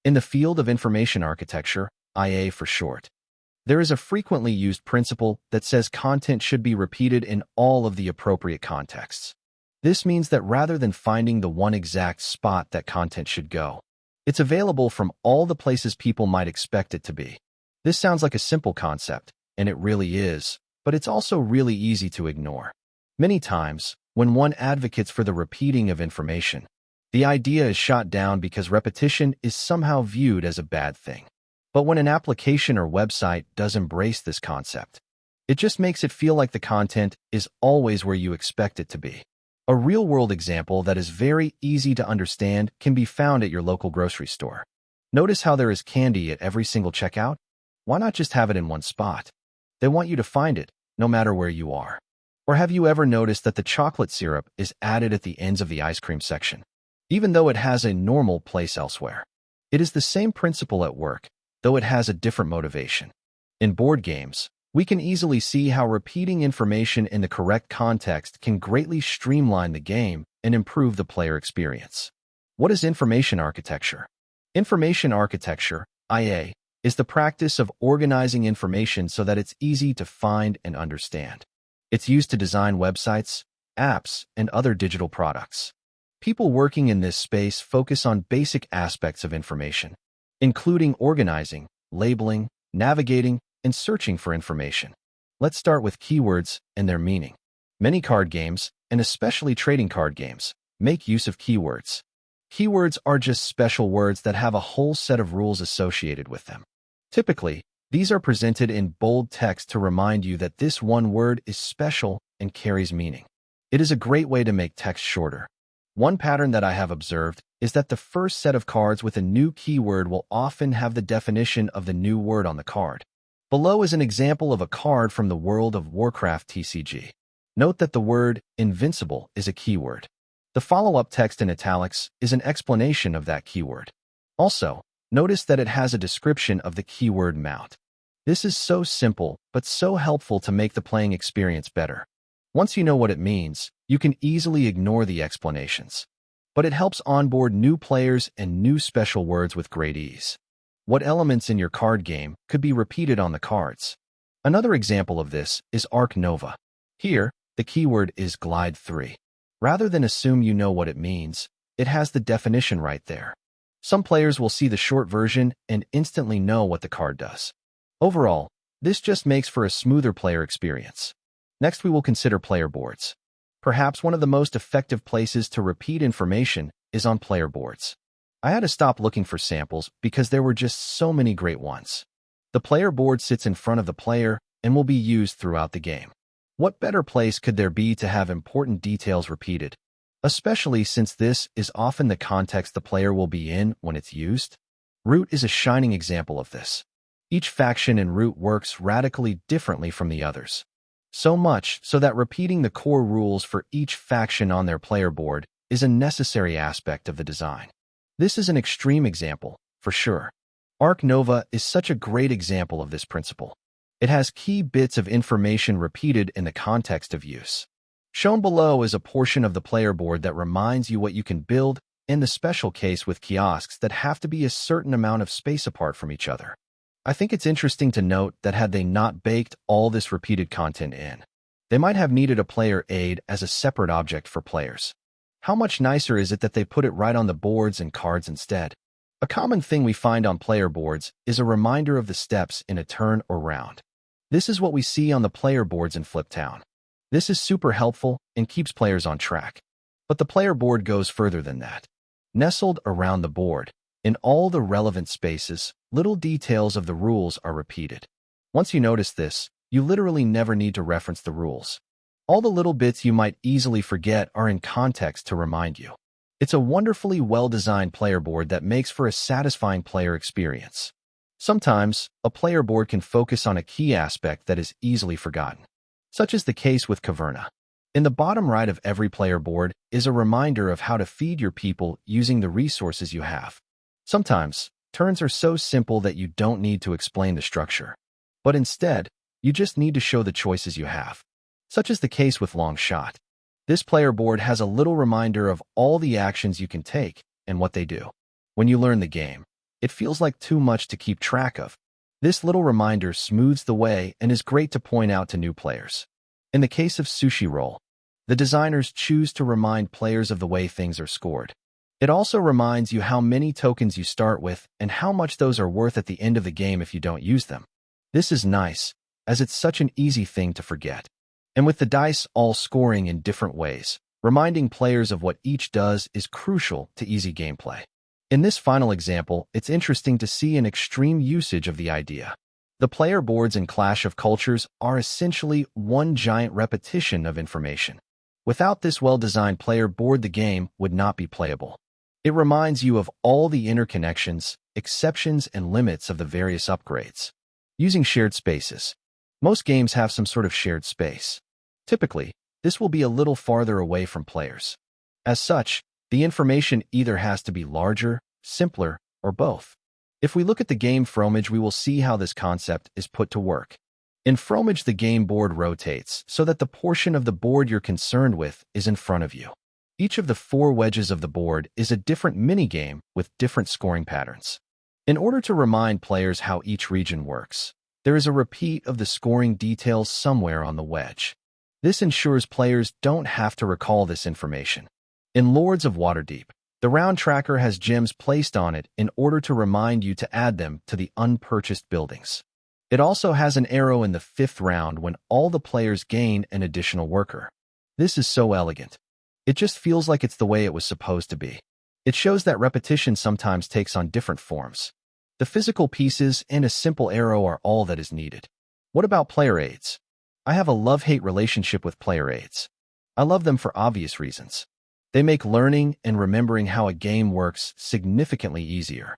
In the field of information architecture, IA for short, there is a frequently used principle that says content should be repeated in all of the appropriate contexts. This means that rather than finding the one exact spot that content should go, it's available from all the places people might expect it to be. This sounds like a simple concept, and it really is, but it's also really easy to ignore. Many times, when one advocates for the repeating of information, the idea is shot down because repetition is somehow viewed as a bad thing. But when an application or website does embrace this concept, it just makes it feel like the content is always where you expect it to be. A real-world example that is very easy to understand can be found at your local grocery store. Notice how there is candy at every single checkout? Why not just have it in one spot? They want you to find it, no matter where you are. Or have you ever noticed that the chocolate syrup is added at the ends of the ice cream section, even though it has a normal place elsewhere? It is the same principle at work, though it has a different motivation. In board games, we can easily see how repeating information in the correct context can greatly streamline the game and improve the player experience. What is information architecture? Information architecture, IA, is the practice of organizing information so that it's easy to find and understand. It's used to design websites, apps, and other digital products. People working in this space focus on basic aspects of information, including organizing, labeling, navigating, and searching for information. Let's start with keywords and their meaning. Many card games, and especially trading card games, make use of keywords. Keywords are just special words that have a whole set of rules associated with them. Typically, these are presented in bold text to remind you that this one word is special and carries meaning. It is a great way to make text shorter. One pattern that I have observed is that the first set of cards with a new keyword will often have the definition of the new word on the card. Below is an example of a card from the World of Warcraft TCG. Note that the word invincible is a keyword. The follow-up text in italics is an explanation of that keyword. Also, notice that it has a description of the keyword mount. This is so simple, but so helpful to make the playing experience better. Once you know what it means, you can easily ignore the explanations. But it helps onboard new players and new special words with great ease. What elements in your card game could be repeated on the cards? Another example of this is Ark Nova. Here, the keyword is Glide 3. Rather than assume you know what it means, it has the definition right there. Some players will see the short version and instantly know what the card does. Overall, this just makes for a smoother player experience. Next, we will consider player boards. Perhaps one of the most effective places to repeat information is on player boards. I had to stop looking for samples because there were just so many great ones. The player board sits in front of the player and will be used throughout the game. What better place could there be to have important details repeated, especially since this is often the context the player will be in when it's used? Root is a shining example of this. Each faction in Root works radically differently from the others. So much so that repeating the core rules for each faction on their player board is a necessary aspect of the design. This is an extreme example, for sure. Ark Nova is such a great example of this principle. It has key bits of information repeated in the context of use. Shown below is a portion of the player board that reminds you what you can build, in the special case with kiosks that have to be a certain amount of space apart from each other. I think it's interesting to note that had they not baked all this repeated content in, they might have needed a player aid as a separate object for players. How much nicer is it that they put it right on the boards and cards instead? A common thing we find on player boards is a reminder of the steps in a turn or round. This is what we see on the player boards in Fliptown. This is super helpful and keeps players on track. But the player board goes further than that. Nestled around the board, in all the relevant spaces, little details of the rules are repeated. Once you notice this, you literally never need to reference the rules. All the little bits you might easily forget are in context to remind you. It's a wonderfully well-designed player board that makes for a satisfying player experience. Sometimes, a player board can focus on a key aspect that is easily forgotten. Such is the case with Caverna. In the bottom right of every player board is a reminder of how to feed your people using the resources you have. Sometimes, turns are so simple that you don't need to explain the structure. But instead, you just need to show the choices you have. Such is the case with Long Shot. This player board has a little reminder of all the actions you can take and what they do. When you learn the game, It feels like too much to keep track of. This little reminder smooths the way and is great to point out to new players. In the case of Sushi Roll, the designers choose to remind players of the way things are scored. It also reminds you how many tokens you start with and how much those are worth at the end of the game if you don't use them. This is nice, as it's such an easy thing to forget. And with the dice all scoring in different ways, reminding players of what each does is crucial to easy gameplay. In this final example, it's interesting to see an extreme usage of the idea. The player boards in Clash of Cultures are essentially one giant repetition of information. Without this well-designed player board, the game would not be playable. It reminds you of all the interconnections, exceptions, and limits of the various upgrades. Using shared spaces. Most games have some sort of shared space. Typically, this will be a little farther away from players. As such, the information either has to be larger, simpler, or both. If we look at the game Fromage, we will see how this concept is put to work. In Fromage, the game board rotates so that the portion of the board you're concerned with is in front of you. Each of the 4 wedges of the board is a different minigame with different scoring patterns. In order to remind players how each region works, there is a repeat of the scoring details somewhere on the wedge. This ensures players don't have to recall this information. In Lords of Waterdeep, the round tracker has gems placed on it in order to remind you to add them to the unpurchased buildings. It also has an arrow in the 5th round when all the players gain an additional worker. This is so elegant. It just feels like it's the way it was supposed to be. It shows that repetition sometimes takes on different forms. The physical pieces and a simple arrow are all that is needed. What about player aids? I have a love-hate relationship with player aids. I love them for obvious reasons. They make learning and remembering how a game works significantly easier.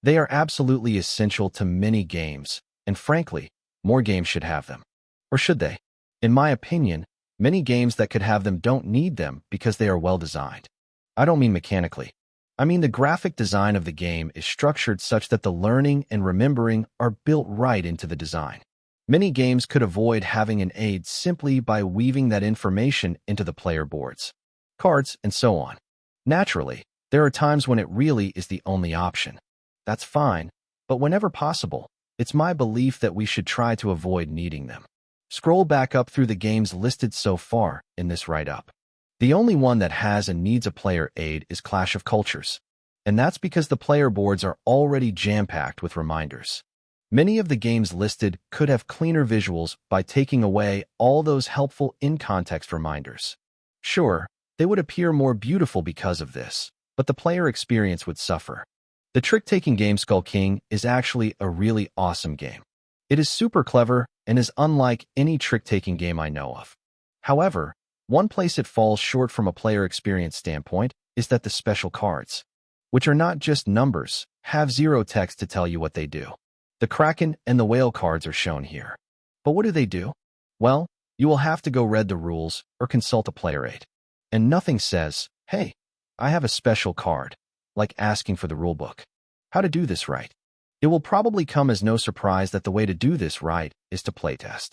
They are absolutely essential to many games, and frankly, more games should have them. Or should they? In my opinion, many games that could have them don't need them because they are well designed. I don't mean mechanically. I mean the graphic design of the game is structured such that the learning and remembering are built right into the design. Many games could avoid having an aid simply by weaving that information into the player boards, cards, and so on. Naturally, there are times when it really is the only option. That's fine, but whenever possible, it's my belief that we should try to avoid needing them. Scroll back up through the games listed so far in this write-up. The only one that has and needs a player aid is Clash of Cultures, and that's because the player boards are already jam-packed with reminders. Many of the games listed could have cleaner visuals by taking away all those helpful in-context reminders. Sure, they would appear more beautiful because of this, but the player experience would suffer. The trick-taking game Skull King is actually a really awesome game. It is super clever and is unlike any trick-taking game I know of. However, one place it falls short from a player experience standpoint is that the special cards, which are not just numbers, have zero text to tell you what they do. The Kraken and the Whale cards are shown here. But what do they do? Well, you will have to go read the rules or consult a player aid. And nothing says, hey, I have a special card, like asking for the rulebook. How to do this right? It will probably come as no surprise that the way to do this right is to playtest.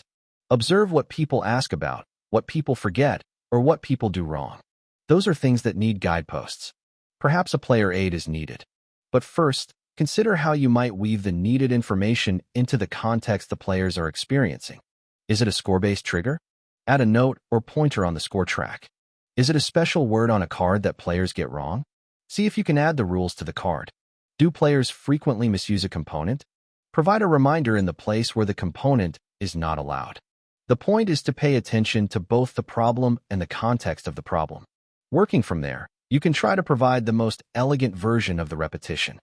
Observe what people ask about, what people forget, or what people do wrong. Those are things that need guideposts. Perhaps a player aid is needed. But first, consider how you might weave the needed information into the context the players are experiencing. Is it a score-based trigger? Add a note or pointer on the score track. Is it a special word on a card that players get wrong? See if you can add the rules to the card. Do players frequently misuse a component? Provide a reminder in the place where the component is not allowed. The point is to pay attention to both the problem and the context of the problem. Working from there, you can try to provide the most elegant version of the repetition.